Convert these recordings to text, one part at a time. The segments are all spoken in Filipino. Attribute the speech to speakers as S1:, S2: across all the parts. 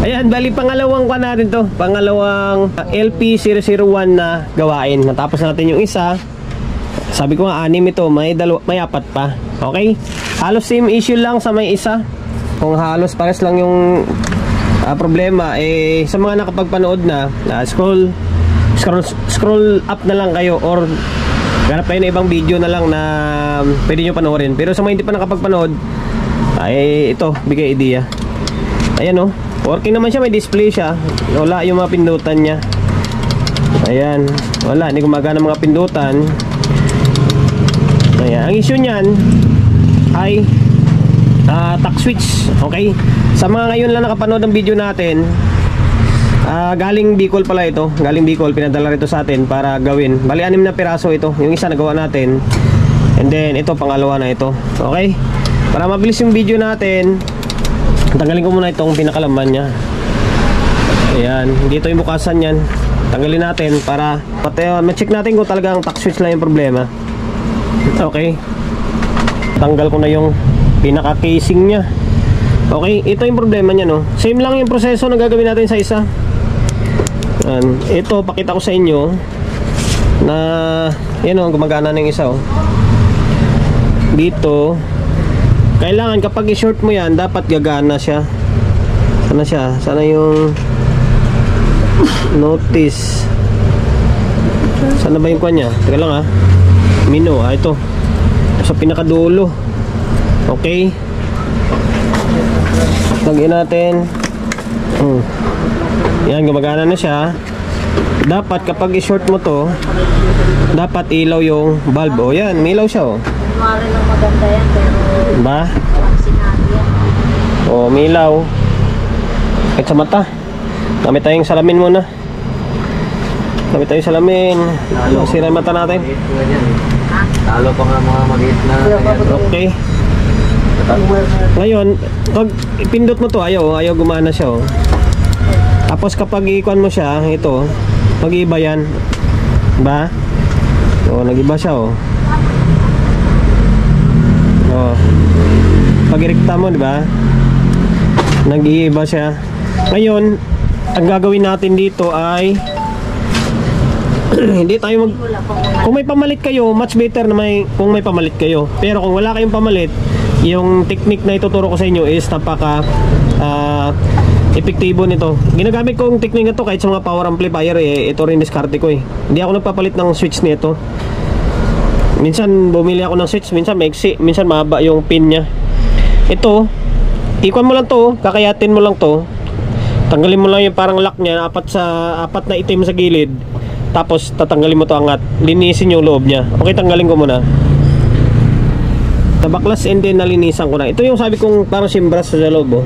S1: Ayan, bali pangalawang kwa natin to. Pangalawang LP001 na gawain. Natapos natin yung isa. Sabi ko nga, 6 ito. May 4 pa. Okay? Halos same issue lang sa may isa. Kung halos pares lang yung problema, sa mga nakapagpanood na, scroll up na lang kayo or ganap kayo na ibang video na lang na pwede nyo panoorin. Pero sa mga hindi pa nakapagpanood, ito, bigay idea. Ayan working naman siya, may display siya. Wala yung mga pindutan niya. Ayan, wala, hindi gumagana mga pindutan. Ayan, ang issue niyan ay touch switch. Okay, sa mga ngayon lang nakapanood ng video natin, galing Bicol pala ito. Galing Bicol, pinadala rito sa atin para gawin. Bali 6 na piraso ito. Yung isa nagawa natin, and then ito pangalawa na ito. Okay, para mabilis yung video natin, tanggalin ko muna itong pinakalaman nya. Ayan, dito yung bukasan yan. Tanggalin natin para ma-check natin kung talagang touch switch lang yung problema. Okay, tanggal ko na yung pinaka-casing nya. Okay, ito yung problema nya, no? Same lang yung proseso na gagawin natin sa isa. Ito, pakita ko sa inyo na gumagana na yung isa. Dito kailangan kapag i-short mo yan, dapat gagana siya. Sana siya? Sana yung notice. Sana ba yung kanya? Teka lang mino, ito sa pinakadulo. Okay, lagyan natin. Yan, gumagana na siya. Dapat kapag i-short mo to, dapat ilaw yung bulb. Yan, may ilaw siya
S2: Mari lang maganda yan, pero
S1: ba?
S2: walang sinabi yan.
S1: May ilaw. Kahit sa mata. Gamit tayong salamin muna. Gamit tayong salamin. Sira yung mata natin.
S3: Talo pa nga mga maliit na.
S1: Okay. Ngayon, pag ipindot mo to, ayaw gumana siya. Tapos kapag ikuan mo siya, ito, mag-iiba yan. Ba? Nag-iba siya pag irekta mo, di ba? Nag-iiba siya. Ngayon, ang gagawin natin dito ay hindi tayo kung may pamalit kayo, much better na kung may pamalit kayo. Pero kung wala kayong pamalit, yung technique na ituturo ko sa inyo is napaka epektibo nito. Ginagamit ko yung technique na to kahit sa mga power amplifier. Ito rin diskarte ko. Hindi ako nagpapalit ng switch nito. Minsan bumili ako ng switch, minsan maiksi, minsan mahaba yung pin nya. Ito, ikuan mo lang to, kakayatin mo lang to. Tanggalin mo lang yung parang lock nya, apat na itim sa gilid. Tapos tatanggalin mo to angat. Linisin yung loob nya. Okay, tanggalin ko muna. Tabaklas and then nalinisan ko na. Ito yung sabi kong parang simbras sa loob.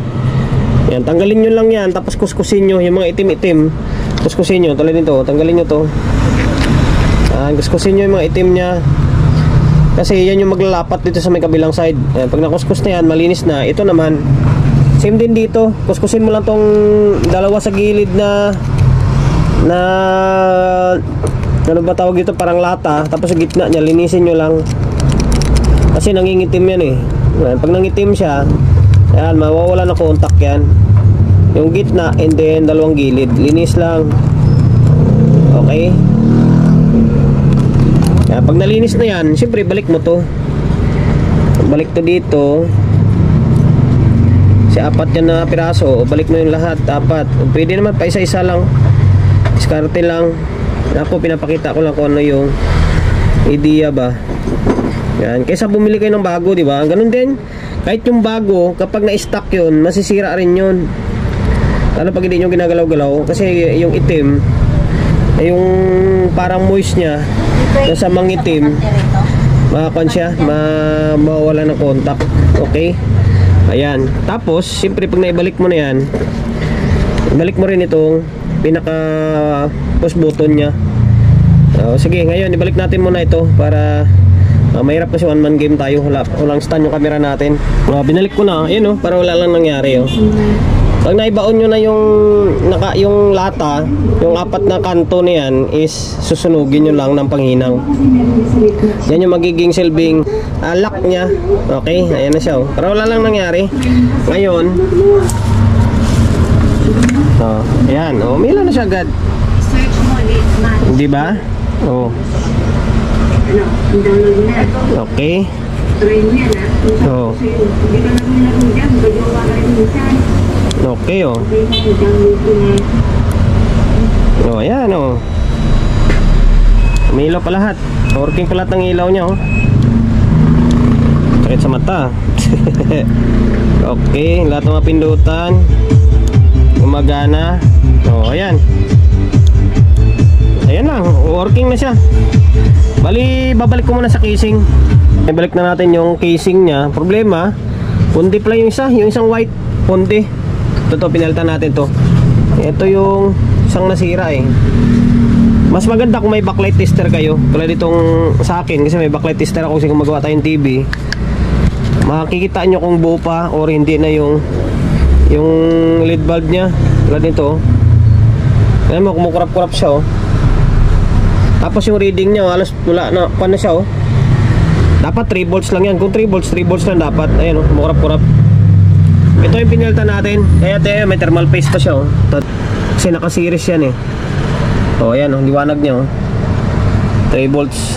S1: Yan, tanggalin nyo lang yan. Tapos kuskusin nyo yung mga itim-itim. Kuskusin nyo, tulad nito, tanggalin nyo to. Kuskusin nyo yung mga itim nya. Kasi yan yung maglalapat dito sa may kabilang side. Pag nakuskus na yan, malinis na. Ito naman, same din dito. Kuskusin mo lang tong dalawa sa gilid na ano ba tawag dito, parang lata. Tapos sa gitna niya, linisin nyo lang. Kasi nangingitim yan Pag nangitim siya, yan, mawawala na contact yan. Yung gitna and then dalawang gilid. Linis lang. Okay. Pag nalinis na yan, siyempre balik mo to. Balik to dito. Si 4 yan na piraso, balik mo yung lahat, 4. Pwede naman pa isa-isa lang. Diskarte lang. Ako, pinapakita ko lang kung ano yung idea ba. Yan, kaysa bumili kayo ng bago, di ba? Ganun din. Kahit yung bago, kapag na-stock yun, masisira rin yun. Lalo pag hindi nyo ginagalaw-galaw. Kasi yung itim, yung parang moist nya, sa mangitim, makakuan siya, mawawala ng contact. Okay? Ayan. Tapos, siyempre pag naibalik mo na yan, ibalik mo rin itong pinaka push button nya. Sige, ngayon ibalik natin muna ito para mahirap kasi one man game tayo. Walang stand yung camera natin. Binalik ko na, ayun para wala lang nangyari. Pag naibaon nyo na yung lata, yung 4 na kanto na yan is susunugin nyo lang ng panghinang. Yan yung magiging silbing lock nya. Okay, ayan na siya. Para wala lang nangyari. Ngayon, Oh, ayan. Oh, umilaw na siya agad.
S2: Search mo, late match.
S1: Di ba? Oh.
S2: Ano, download na.
S1: Okay.
S2: Try mo yan,
S1: Oh.
S2: Hindi ka nag-laro dyan. Bagawa ka rin minsan.
S1: Okay, oh.
S2: Okay, download ko na.
S1: Oh, ayan, oh. May ilaw pa lahat. Working pa lahat ng ilaw niya, oh. Sakit sa mata. Okay, lahat ng mga pindutan gumagana. Oh, ayan. Ayan lang, working na siya. Bali, babalik ko muna sa casing. Ibalik na natin yung casing niya. Problema, pundi pala yung isang white pundi. Ito, pinalitan natin to. Ito yung isang nasira eh. Mas maganda kung may backlight tester kayo. Tulad itong sa akin, kasi may backlight tester ako kasi kung magawa tayong TV, makikita nyo kung buo pa or hindi na yung LED bulb nya. Tulad nito, alam mo, kumukurap-kurap siya, oh. Tapos yung reading nya, halos wala na, paano siya, oh. Dapat 3 volts lang yan. Kung 3 volts lang dapat. Ayan, oh, kumukurap-kurap. Ito yung pinalitan natin. Kaya may thermal paste pa siya, oh. Kasi naka-series yan eh. O, ayan, oh, liwanag niya, oh. 3 volts.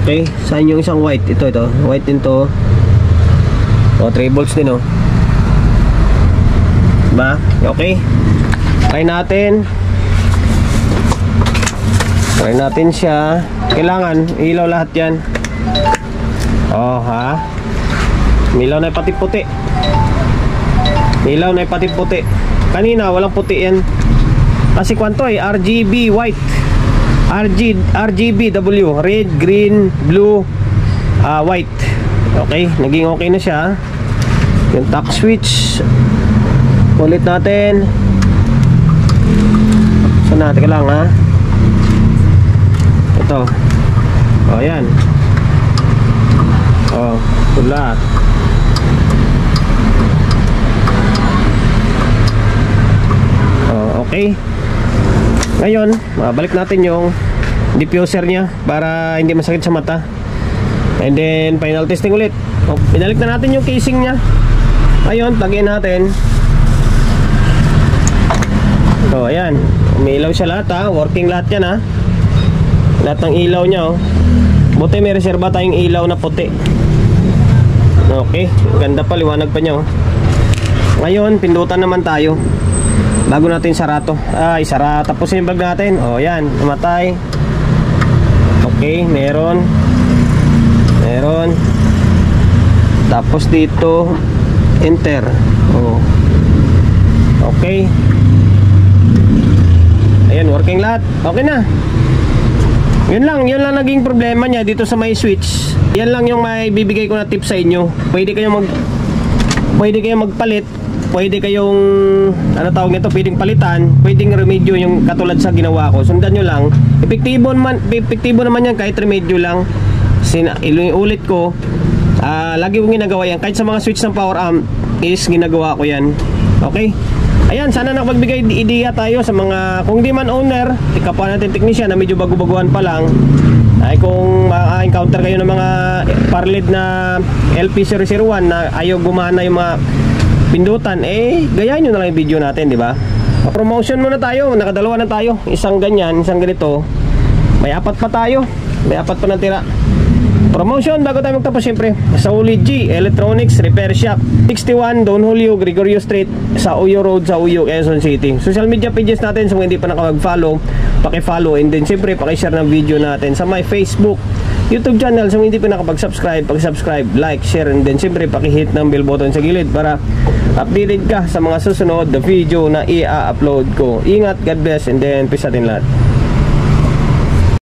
S1: Okay, saan yung isang white? Ito, white din to. O, 3 volts din, oh. Diba? Okay. Try natin. Try natin siya. Kailangan ilaw lahat yan. Oh, ha? Ilaw na pati puti. Ilaw na pati puti. Kanina, walang puti yan. Kasi kwanto ay RGB white, RGBW, red, green, blue, white. Okay, naging okay na siya. Yung tack switch, ulit natin. So natin ka lang, ha. Ito. O, yan. O, pula. O, okay. Ngayon, balik natin yung diffuser niya para hindi masakit sa mata. And then, final testing ulit. Pinalik na natin yung casing niya. Ngayon, plug-in natin. So, ayan. Umiilaw siya lahat, ha. Working lahat yan, ha. Lahat ng ilaw niya, oh. Buti may reserva tayong ilaw na puti. Okay. Ganda pa, liwanag pa niya, oh. Ngayon, pindutan naman tayo. Bago natin sarato. Isara. Tapos yung bag natin. O, yan. Namatay. Okay. Meron. Tapos dito, enter. O. Okay. Ayan. Working lahat. Okay na. Yun lang naging problema niya dito sa may switch. Yan lang yung may bibigay ko na tip sa inyo. Pwede kayong magpalit. Pwede kayong, ano tawag nito, pwedeng palitan, pwedeng remedyo yung katulad sa ginawa ko. Sundan nyo lang. Epektibo naman yan kahit remedyo lang. Ulit ko, lagi kong ginagawa yan. Kahit sa mga switch ng power amp is ginagawa ko yan. Okay? Ayan, sana nakapagbigay idea tayo sa mga, kung di man owner, kapwa natin technician na medyo bago-baguhan pa lang, ay kung ma-encounter kayo ng mga parled na LP001 na ayaw gumana yung mga pindutan, gayahin nyo na lang yung video natin, di ba? Promotion muna tayo, nakadalawa na tayo. Isang ganyan, isang ganito. May 4 pa tayo. May 4 pa na tira. Promotion, bago tayo magtapos, syempre, sa Ulid G Electronics Repair Shop, 61 Don Julio Gregorio Street, sa Uyo Road, sa Uyo, Quezon City. Social media pages natin, sa mga hindi pa nakapag-follow, paki-follow, and then syempre, paki-share ng video natin sa my Facebook, YouTube channel. Sa mga hindi pa nakapag-subscribe, paki-subscribe, like, share, and then syempre, paki-hit ng bell button sa gilid para updated ka sa mga susunod na video na i-upload ko. Ingat, God bless, and then peace natin lahat.